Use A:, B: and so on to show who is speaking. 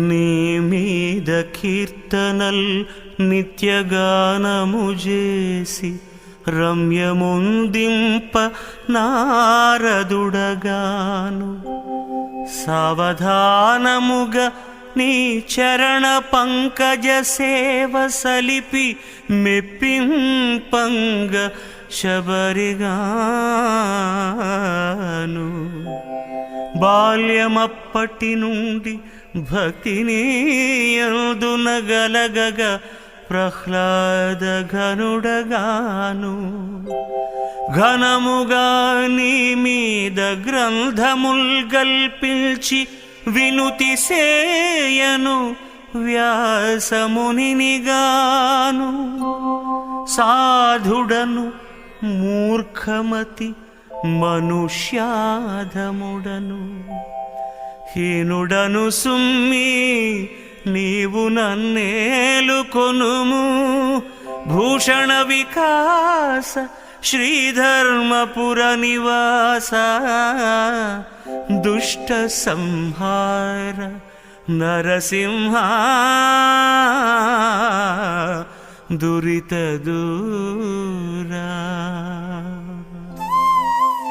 A: నీ మీద కీర్తనల్ నిత్యగానము చేసి రమ్యముందింప నారదుడగాను సావధానముగా నీ చరణ పంకజ సేవ సలిపి మెప్పింపంగ శబరిగాను బాల్యమప్పటి నుండి భక్తిని యందున గలగగ ప్రహ్లాద ఘనుడగాను ఘనముగా నీ మీద గ్రంథముల్ గల్పించి వినుతి సేయను వ్యాసమునిగాను సాధుడను మూర్ఖమతి మనుష్యాధముడను హీనుడను సుమ్మి నీవు నన్నేలుకొనుము భూషణ వికాస శ్రీధర్మపుర నివాస దుష్ట సంహార నరసింహ దురిత దూరా